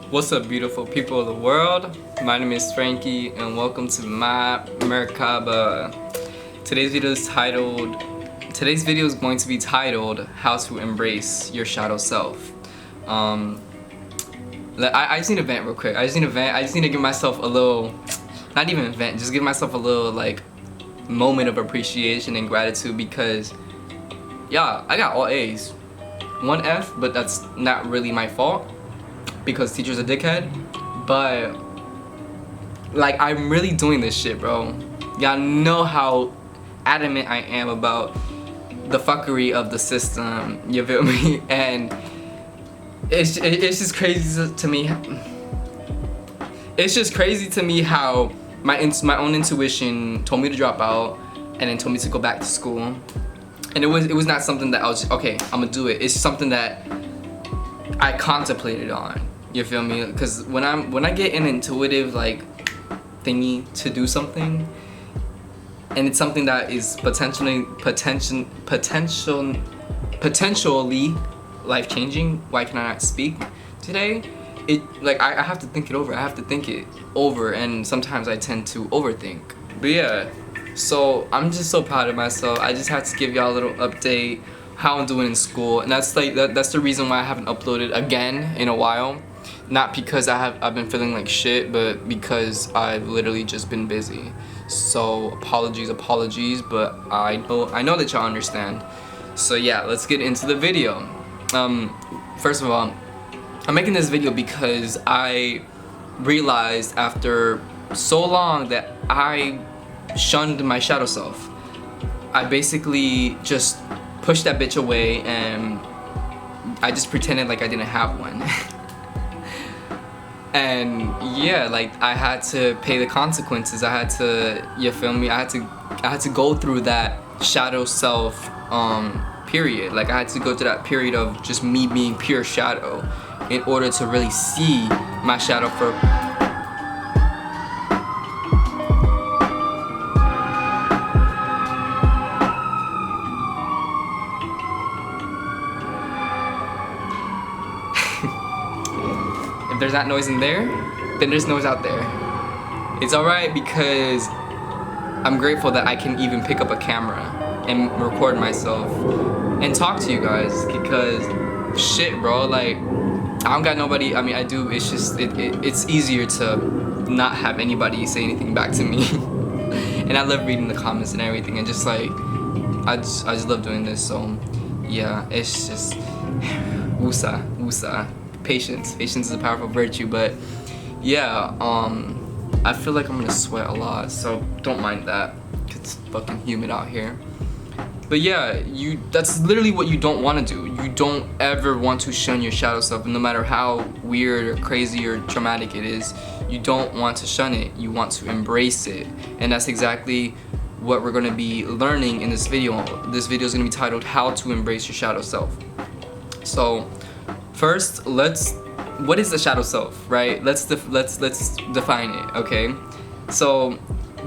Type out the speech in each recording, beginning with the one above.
What's up, beautiful people of the world? My name is Frankie and welcome to my Merkaba. Today's video is going to be titled How to Embrace Your Shadow Self. I just need to vent real quick. I just need to give myself a little, not even vent, just give myself a little like moment of appreciation and gratitude because yeah, I got all A's. 1 F, but that's not really my fault because teacher's a dickhead. But like, I'm really doing this shit, bro. Y'all know how adamant I am about the fuckery of the system, you feel me? And it's just crazy to me. It's just crazy to me how my own intuition told me to drop out and then told me to go back to school. And it was not something that I was okay, I'm gonna do it. It's something that I contemplated on. You feel me? Because when I get an intuitive like thingy to do something, and it's something that is potentially life changing. Why can I not speak today? I have to think it over. I have to think it over, and sometimes I tend to overthink. But yeah. So I'm just so proud of myself. I just had to give y'all a little update how I'm doing in school, and that's the reason why I haven't uploaded again in a while. Not because I've been feeling like shit, but because I've literally just been busy. So apologies, but I know that y'all understand. So yeah, let's get into the video. First of all, I'm making this video because I realized after so long that I shunned my shadow self. I basically just pushed that bitch away and I just pretended like I didn't have one. And yeah, like I had to pay the consequences. I had to, you feel me? I had to go through that shadow self period. Like I had to go through that period of just me being pure shadow in order to really see my shadow for if there's not noise in there, then there's noise out there. It's alright because I'm grateful that I can even pick up a camera and record myself and talk to you guys because shit, bro, like I don't got nobody. I mean, I do. It's just it's easier to not have anybody say anything back to me. And I love reading the comments and everything, and just like I just love doing this. So yeah, it's just wusa. Patience is a powerful virtue. But yeah, I feel like I'm gonna sweat a lot, so don't mind that. It's fucking humid out here. But yeah, that's literally what you don't want to do. You don't ever want to shun your shadow self, no matter how weird or crazy or traumatic it is. You don't want to shun it. You want to embrace it. And that's exactly what we're going to be learning in this video. This video is going to be titled How to Embrace Your Shadow Self. So first, what is the shadow self, right? Let's define it, okay? So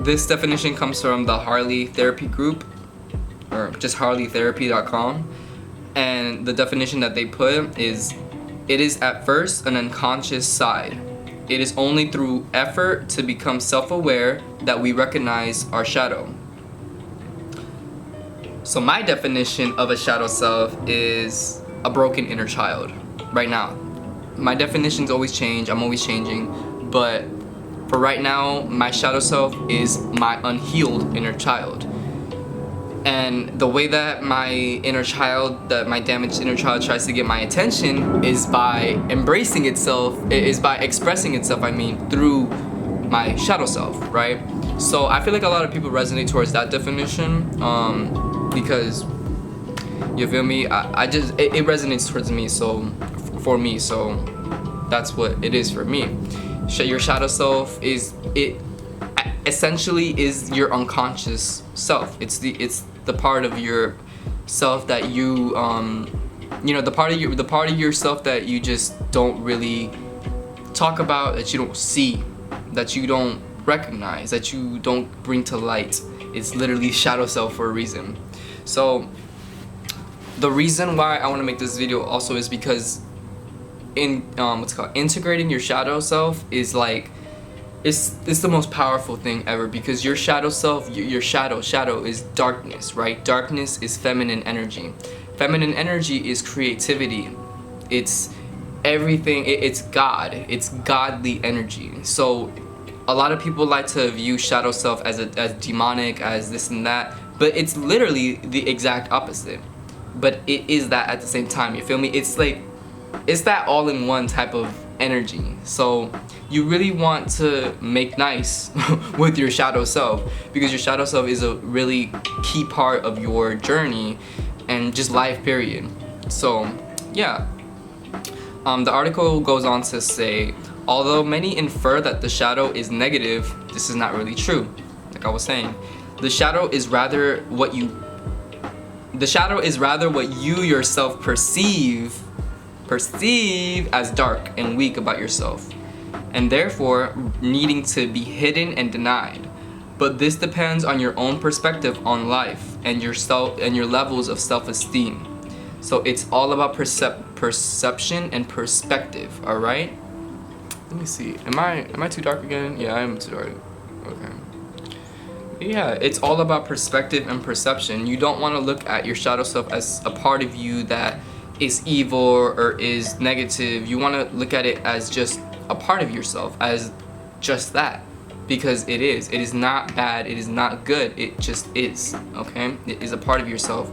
this definition comes from the Harley Therapy Group, or just harleytherapy.com, and the definition that they put is, it is at first an unconscious side. It is only through effort to become self-aware that we recognize our shadow. So my definition of a shadow self is a broken inner child. Right now, my definitions always change. I'm always changing, but for right now, my shadow self is my unhealed inner child. And the way that my damaged inner child tries to get my attention is by embracing itself, is by expressing itself, through my shadow self, right? So I feel like a lot of people resonate towards that definition, because, you feel me? It resonates towards me, so, for me, so that's what it is for me. Your shadow self essentially is your unconscious self. It's the part of your self that you the part of yourself that you just don't really talk about, that you don't see, that you don't recognize, that you don't bring to light. It's literally shadow self for a reason. So the reason why I want to make this video also is because in what's it called, integrating your shadow self is like, it's the most powerful thing ever, because your shadow self, your shadow is darkness, right? Darkness is feminine energy. Feminine energy is creativity. It's everything. It's God. It's godly energy. So a lot of people like to view shadow self as demonic, as this and that, but it's literally the exact opposite. But it is that at the same time, you feel me? It's like, it's that all-in-one type of energy. So you really want to make nice with your shadow self, because your shadow self is a really key part of your journey and just life, period. So yeah, the article goes on to say, although many infer that the shadow is negative, this is not really true. Like I was saying, the shadow is rather what you yourself perceive as dark and weak about yourself, and therefore needing to be hidden and denied. But this depends on your own perspective on life and your levels of self-esteem. So it's all about perception and perspective, all right? Let me see. Am I too dark again? Yeah, I am too dark. Okay. Yeah, it's all about perspective and perception. You don't want to look at your shadow self as a part of you that is evil or is negative. You want to look at it as just a part of yourself, as just that, because it is. It is not bad. It is not good. It just is. Okay, it is a part of yourself.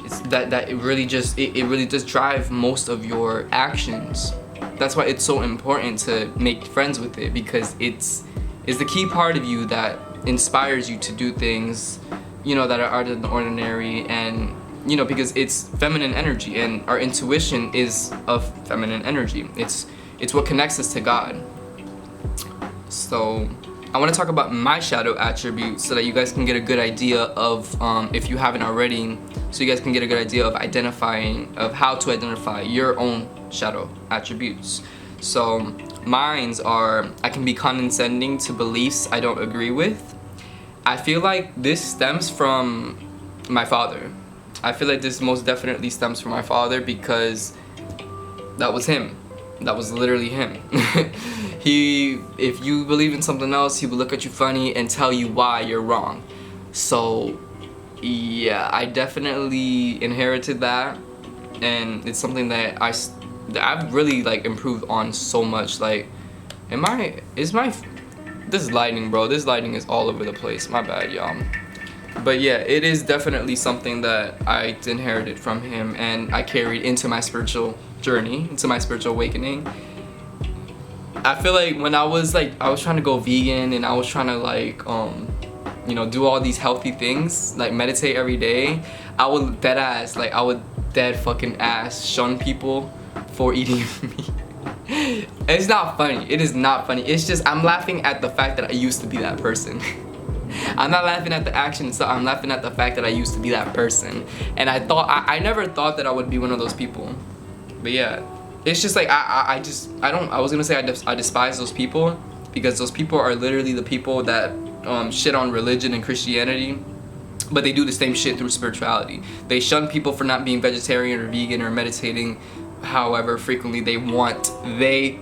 It's that it really does drive most of your actions. That's why it's so important to make friends with it, because it's the key part of you that inspires you to do things, you know, that are out of the ordinary. And you know, because it's feminine energy, and our intuition is of feminine energy. It's what connects us to God. So I want to talk about my shadow attributes so that you guys can get a good idea of, if you haven't already, so you guys can get a good idea of how to identify your own shadow attributes. So mine's are, I can be condescending to beliefs I don't agree with. I feel like this stems from my father. I feel like this most definitely stems from my father, because that was him. That was literally him. If you believe in something else, he would look at you funny and tell you why you're wrong. So yeah, I definitely inherited that, and it's something that I've really like improved on so much. Like, this is lightning, bro. This lightning is all over the place. My bad, y'all. But yeah, it is definitely something that I inherited from him, and I carried into my spiritual journey, into my spiritual awakening. I feel like when I was trying to go vegan, and I was trying to like, you know, do all these healthy things, like meditate every day, I would dead fucking ass shun people for eating meat. It's not funny. It is not funny. It's just, I'm laughing at the fact that I used to be that person. I'm not laughing at the action, so I'm laughing at the fact that I used to be that person. And I never thought that I would be one of those people. But yeah, it's just like, I was gonna say I despise those people, because those people are literally the people that shit on religion and Christianity, but they do the same shit through spirituality. They shun people for not being vegetarian or vegan or meditating however frequently they want. They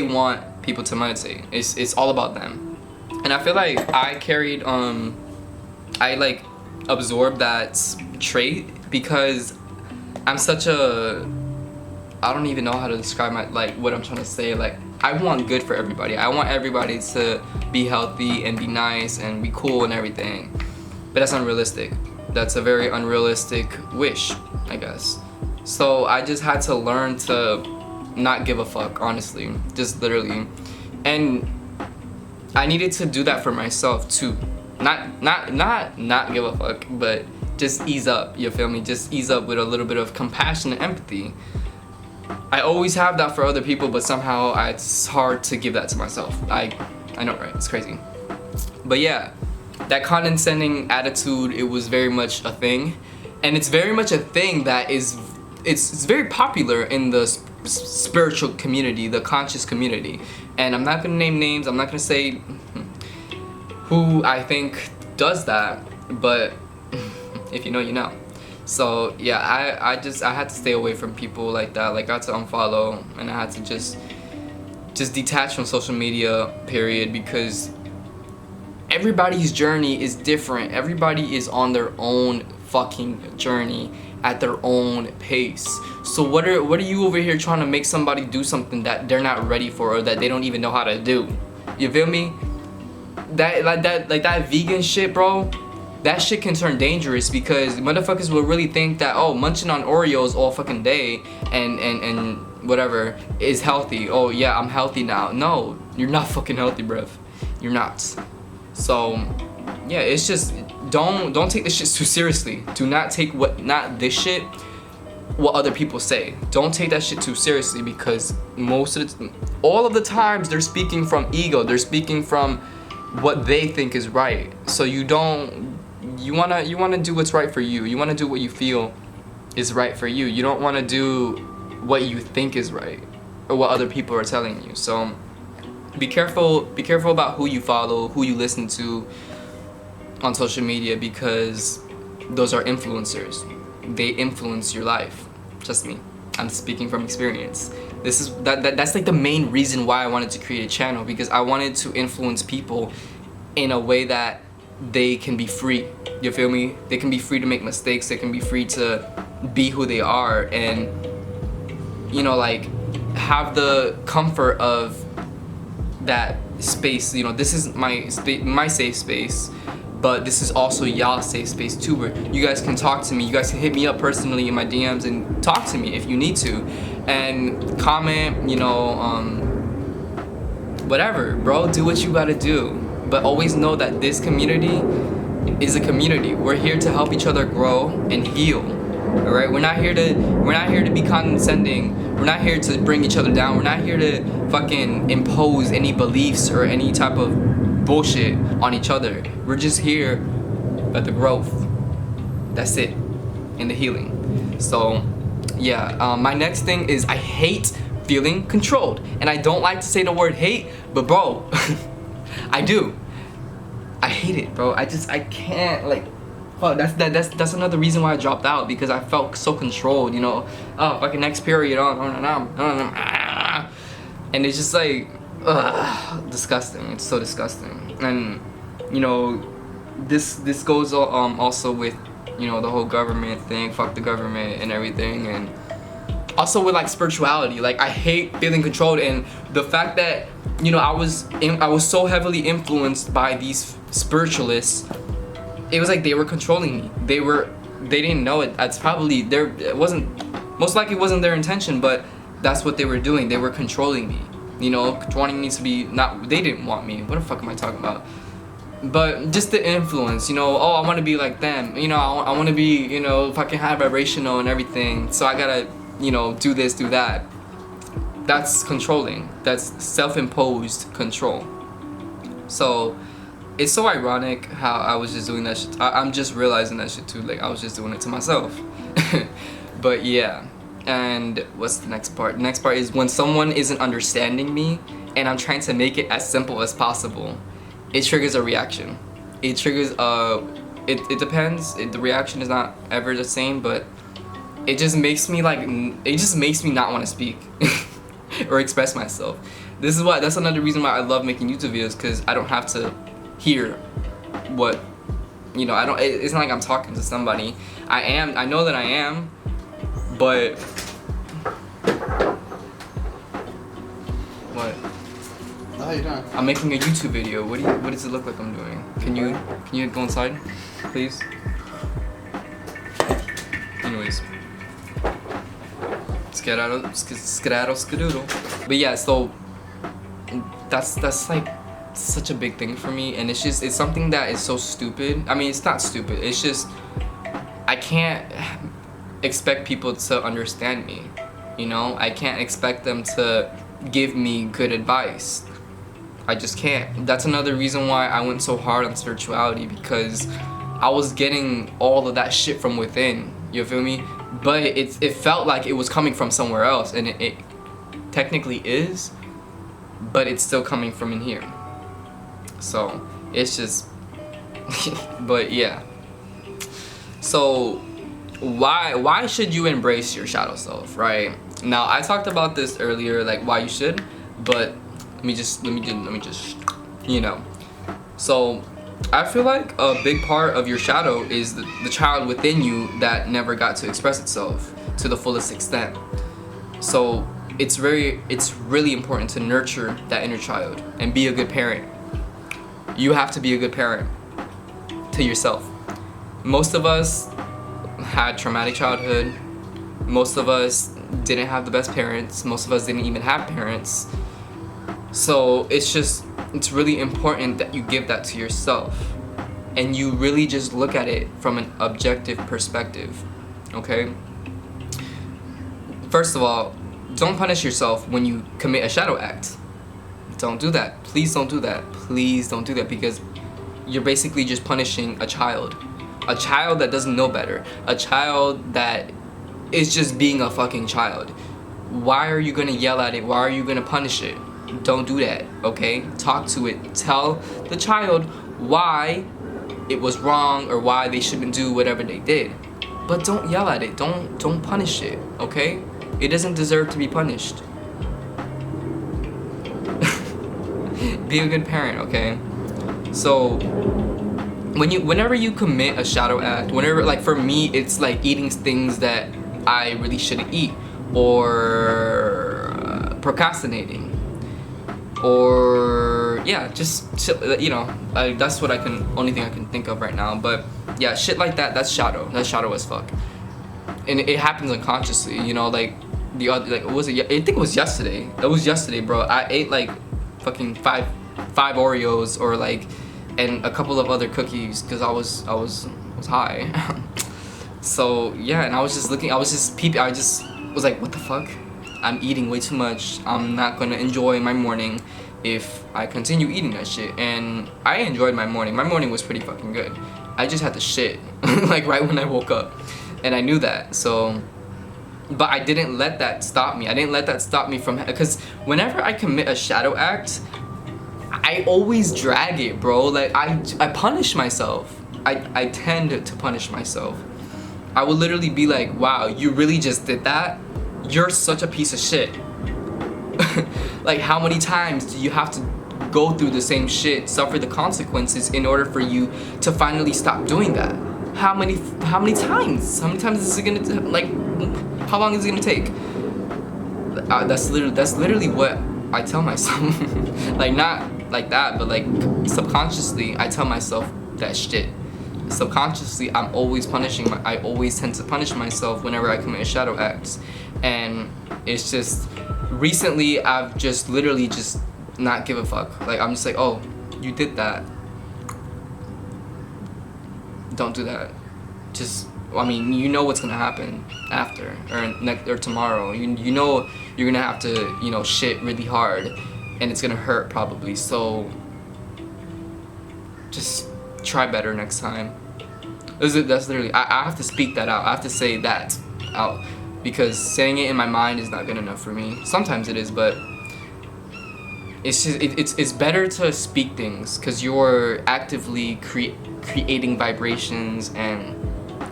want people to meditate. It's all about them. And I feel like I carried, I like absorbed that trait, because I'm such a, I don't even know how to describe what I'm trying to say. Like, I want good for everybody. I want everybody to be healthy and be nice and be cool and everything. But that's unrealistic. That's a very unrealistic wish, I guess. So I just had to learn to not give a fuck, honestly, just literally. And I needed to do that for myself too. Not give a fuck, but just ease up, you feel me? Just ease up with a little bit of compassion and empathy. I always have that for other people, but somehow it's hard to give that to myself. I know, right? It's crazy. But yeah, that condescending attitude, it was very much a thing. And it's very much a thing that it's very popular in the spiritual community, the conscious community. And I'm not gonna name names, I'm not gonna say who I think does that, but if you know, you know. So yeah, I had to stay away from people like that. Like I had to unfollow, and I had to just detach from social media, period, because everybody's journey is different. Everybody is on their own fucking journey at their own pace. So what are you over here trying to make somebody do something that they're not ready for, or that they don't even know how to do? You feel me? That vegan shit, bro. That shit can turn dangerous, because motherfuckers will really think that, oh, munching on Oreos all fucking day and whatever is healthy. Oh yeah, I'm healthy now. No, you're not fucking healthy, bruv. You're not. So yeah, it's just don't take this shit too seriously. Do not take what other people say. Don't take that shit too seriously, because all of the times they're speaking from ego. They're speaking from what they think is right. So you wanna do what's right for you. You wanna do what you feel is right for you. You don't wanna do what you think is right, or what other people are telling you. So be careful about who you follow, who you listen to on social media, because those are influencers. They influence your life. Trust me, I'm speaking from experience. That's like the main reason why I wanted to create a channel, because I wanted to influence people in a way that they can be free. You feel me? They can be free to make mistakes. They can be free to be who they are, and you know, like, have the comfort of that space. You know, this is my safe space, but this is also y'all's safe space too, where you guys can talk to me. You guys can hit me up personally in my DMs and talk to me if you need to, and comment, you know, whatever, bro. Do what you gotta do, but always know that this community is a community. We're here to help each other grow and heal. All right, we're not here to be condescending. We're not here to bring each other down. We're not here to fucking impose any beliefs or any type of bullshit on each other. We're just here at the growth. That's it, in the healing. So yeah, my next thing is I hate feeling controlled, and I don't like to say the word hate, but bro, I do. I hate it, bro. I can't, like, fuck. That's another reason why I dropped out, because I felt so controlled. You know, oh, fucking next period and it's just like, disgusting. It's so disgusting. And you know, this goes also with, you know, the whole government thing. Fuck the government and everything, and also with like spirituality. Like, I hate feeling controlled, and the fact that, you know, I was so heavily influenced by these spiritualists. It was like they were controlling me. They didn't know it. That's probably most likely wasn't their intention, but that's what they were doing. They were controlling me, you know, wanting me to be they didn't want me. What the fuck am I talking about? But just the influence, you know, oh, I want to be like them, you know, I want to be, you know, fucking high vibrational and everything, so I gotta, you know, do this, do that. That's controlling. That's self-imposed control. So it's so ironic how I was just doing that shit. I'm just realizing that shit too. Like, I was just doing it to myself. But yeah. And what's the next part? The next part is when someone isn't understanding me and I'm trying to make it as simple as possible, it triggers a reaction. It triggers it depends. The reaction is not ever the same, but it just makes me not want to speak or express myself. That's another reason why I love making YouTube videos, because I don't have to hear what, you know, it's not like I'm talking to somebody. I know that I am, but what? How you doing? I'm making a YouTube video. What does it look like I'm doing? Can you go inside, please? Anyways, skedaddle. But yeah, so that's like such a big thing for me, and it's something that is so stupid. I mean, it's not stupid. It's just I can't expect people to understand me. You know, I can't expect them to give me good advice. I just can't. That's another reason why I went so hard on spirituality, because I was getting all of that shit from within. You feel me? But it felt like it was coming from somewhere else, and it technically is, but it's still coming from in here. So it's just but yeah. So why should you embrace your shadow self, right? Now I talked about this earlier, like why you should, but let me just you know. So I feel like a big part of your shadow is the child within you that never got to express itself to the fullest extent. So it's really important to nurture that inner child and be a good parent. You have to be a good parent to yourself. Most of us had traumatic childhood. Most of us didn't have the best parents. Most of us didn't even have parents. So it's really important that you give that to yourself and you really just look at it from an objective perspective, okay? First of all, don't punish yourself when you commit a shadow act. Don't do that. Please don't do that. Please don't do that, because you're basically just punishing a child that doesn't know better, a child that is just being a fucking child. Why are you gonna yell at it? Why are you gonna punish it? Don't do that, okay? Talk to it. Tell the child why it was wrong or why they shouldn't do whatever they did. But don't yell at it. Don't punish it, okay? It doesn't deserve to be punished. Be a good parent, okay? So whenever you commit a shadow act, whenever, like for me, it's like eating things that I really shouldn't eat, or procrastinating, or yeah, just you know, that's what only thing I can think of right now. But yeah, shit like that, that's shadow as fuck, and it happens unconsciously, you know. Like the other, like what was it? I think it was yesterday. It was yesterday, bro. I ate like fucking five Oreos, or like, and a couple of other cookies because I was high. So yeah, and I was just peeping. I just was like, what the fuck? I'm eating way too much. I'm not gonna enjoy my morning if I continue eating that shit. And I enjoyed my morning. My morning was pretty fucking good. I just had to shit like right when I woke up, and I knew that. So, but I didn't let that stop me. I didn't let that stop me from, because whenever I commit a shadow act, I always drag it, bro. Like I punish myself. I tend to punish myself. I would literally be like, wow, you really just did that? You're such a piece of shit. Like, how many times do you have to go through the same shit, suffer the consequences in order for you to finally stop doing that? How many times? How many times is it gonna like? How long is it gonna take? That's literally what I tell myself. Like, not like that, but like subconsciously, I tell myself that shit. Subconsciously, I always tend to punish myself whenever I commit shadow acts. And it's just, recently I've just literally just not give a fuck. Like, I'm just like, oh, you did that. Don't do that. Just, I mean, you know what's gonna happen after, or tomorrow. You know you're gonna have to, you know, shit really hard, and it's gonna hurt probably. So just try better next time. That's literally, I have to speak that out. I have to say that out, because saying it in my mind is not good enough for me. Sometimes it is, but it's just, it's better to speak things, because you're actively creating vibrations and,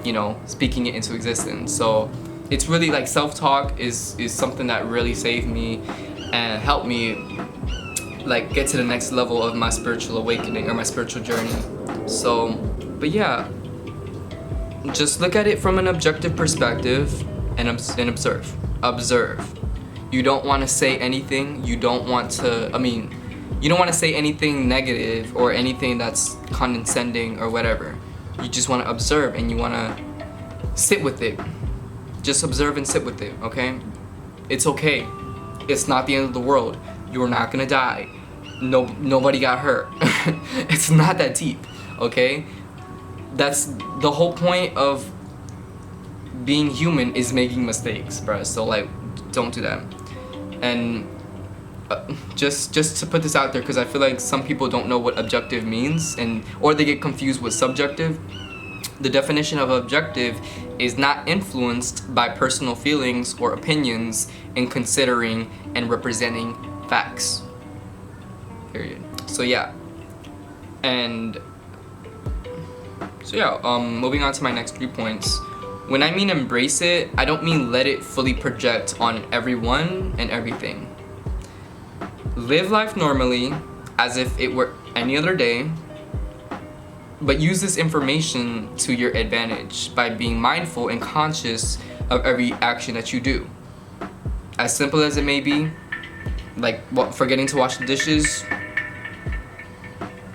you know, speaking it into existence. So it's really like, self-talk is something that really saved me and helped me like get to the next level of my spiritual awakening or my spiritual journey. So, but yeah, just look at it from an objective perspective and observe. You don't want to say anything. You don't want to say anything negative or anything that's condescending or whatever. You just want to observe, and you want to sit with it. Just observe and sit with it, okay? It's okay. It's not the end of the world. You're not gonna die. Nobody got hurt. It's not that deep, okay? That's the whole point of being human, is making mistakes, bruh. So like, don't do that. And just to put this out there, because I feel like some people don't know what objective means, or they get confused with subjective. The definition of objective is not influenced by personal feelings or opinions in considering and representing facts. Period. So yeah. And so yeah, moving on to my next 3 points. When I mean embrace it, I don't mean let it fully project on everyone and everything. Live life normally as if it were any other day, but use this information to your advantage by being mindful and conscious of every action that you do. As simple as it may be, like forgetting to wash the dishes,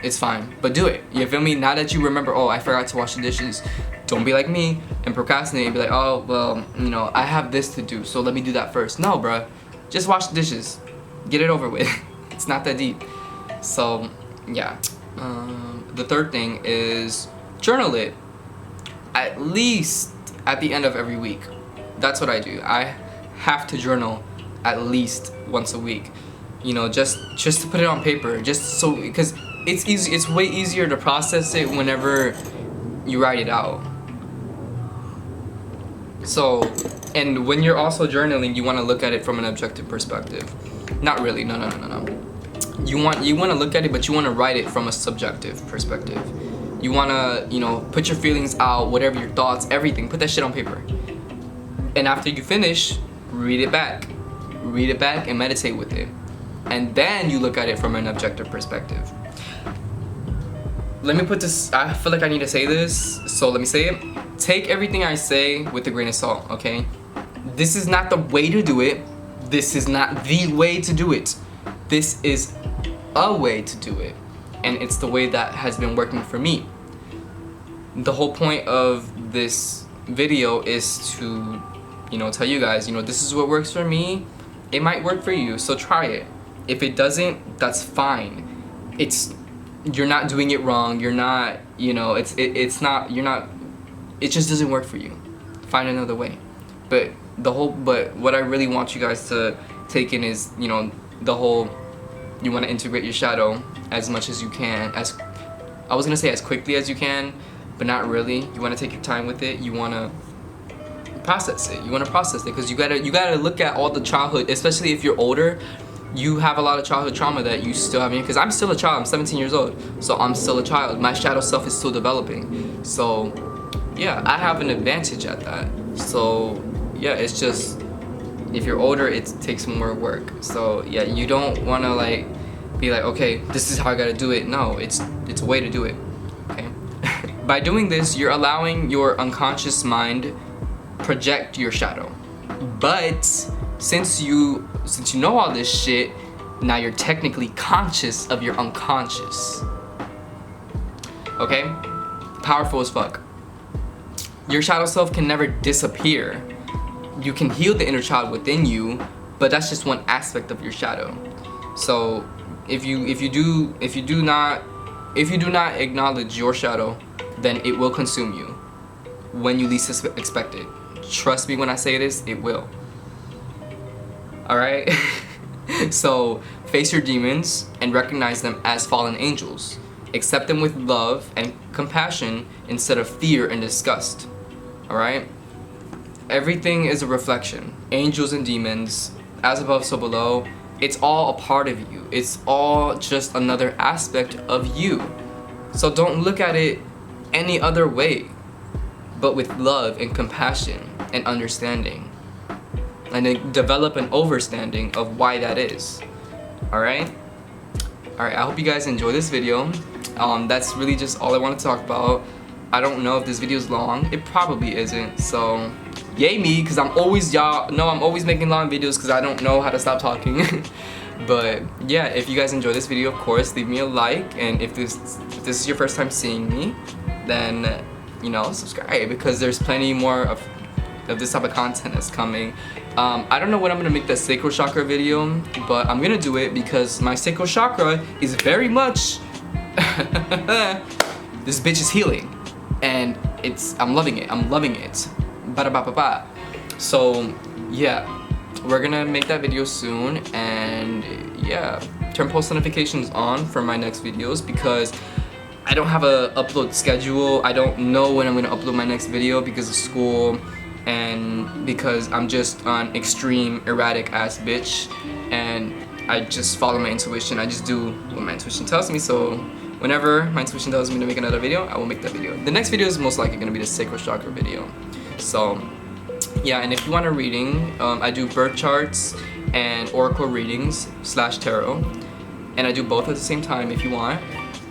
it's fine, but do it. You feel me? Now that you remember, oh, I forgot to wash the dishes, don't be like me and procrastinate and be like, oh, well, you know, I have this to do, so let me do that first. No, bruh, just wash the dishes. Get it over with. It's not that deep. So, yeah. The third thing is journal it. At least at the end of every week. That's what I do. I have to journal at least once a week. You know, just to put it on paper, just so, because it's easy. It's way easier to process it whenever you write it out. So, and when you're also journaling, you want to look at it from an objective perspective. Not really. No. You want to look at it, but you want to write it from a subjective perspective. You want to, you know, put your feelings out, whatever your thoughts, everything. Put that shit on paper. And after you finish, read it back and meditate with it. And then you look at it from an objective perspective. Let me put this, I feel like I need to say this, so let me say it. Take everything I say with a grain of salt, okay? This is not the way to do it. This is not the way to do it. This is a way to do it. And it's the way that has been working for me. The whole point of this video is to, you know, tell you guys, you know, this is what works for me. It might work for you, so try it. If it doesn't, that's fine. You're not doing it wrong. You're not, you know, it just doesn't work for you. Find another way. But what I really want you guys to take in is, you know, you want to integrate your shadow as much as you can, I was gonna say as quickly as you can, but not really. You want to take your time with it. You want to process it. Because you gotta look at all the childhood, especially if you're older. You have a lot of childhood trauma that you still have in you. Because I'm still a child. I'm 17 years old, so I'm still a child. My shadow self is still developing. So yeah, I have an advantage at that. So yeah, it's just, if you're older, it takes more work. So yeah, you don't want to like be like, okay, this is how I gotta do it. No, it's a way to do it. Okay. By doing this, you're allowing your unconscious mind project your shadow. But since you know all this shit, now you're technically conscious of your unconscious. Okay? Powerful as fuck. Your shadow self can never disappear. You can heal the inner child within you, but that's just one aspect of your shadow. So if you do not acknowledge your shadow, then it will consume you when you least expect it. Trust me when I say this, it will. Alright? So face your demons and recognize them as fallen angels. Accept them with love and compassion instead of fear and disgust. Alright? Everything is a reflection. Angels and demons, as above so below, it's all a part of you. It's all just another aspect of you. So don't look at it any other way, but with love and compassion and understanding. And then develop an understanding of why that is. Alright? Alright, I hope you guys enjoy this video. That's really just all I want to talk about. I don't know if this video is long. It probably isn't. So, yay me, because I'm always making long videos because I don't know how to stop talking. But yeah, if you guys enjoy this video, of course, leave me a like. And if this is your first time seeing me, then, you know, subscribe, because there's plenty more of this type of content that's coming. I don't know when I'm gonna make that sacral chakra video, but I'm gonna do it because my sacral chakra is very much this bitch is healing, and I'm loving it. Ba-da-ba-ba-ba. So yeah, we're gonna make that video soon, and yeah, turn post notifications on for my next videos because I don't have a upload schedule. I don't know when I'm gonna upload my next video because of school and because I'm just an extreme erratic ass bitch, and I just follow my intuition. I just do what my intuition tells me. So whenever my intuition tells me to make another video, I will make that video. The next video is most likely gonna be the sacral chakra video. So yeah, and if you want a reading, I do birth charts and oracle readings / tarot, and I do both at the same time. If you want,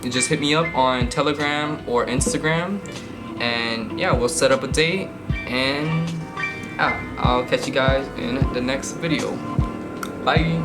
you just hit me up on Telegram or Instagram, and yeah, we'll set up a date, and I'll catch you guys in the next video. Bye.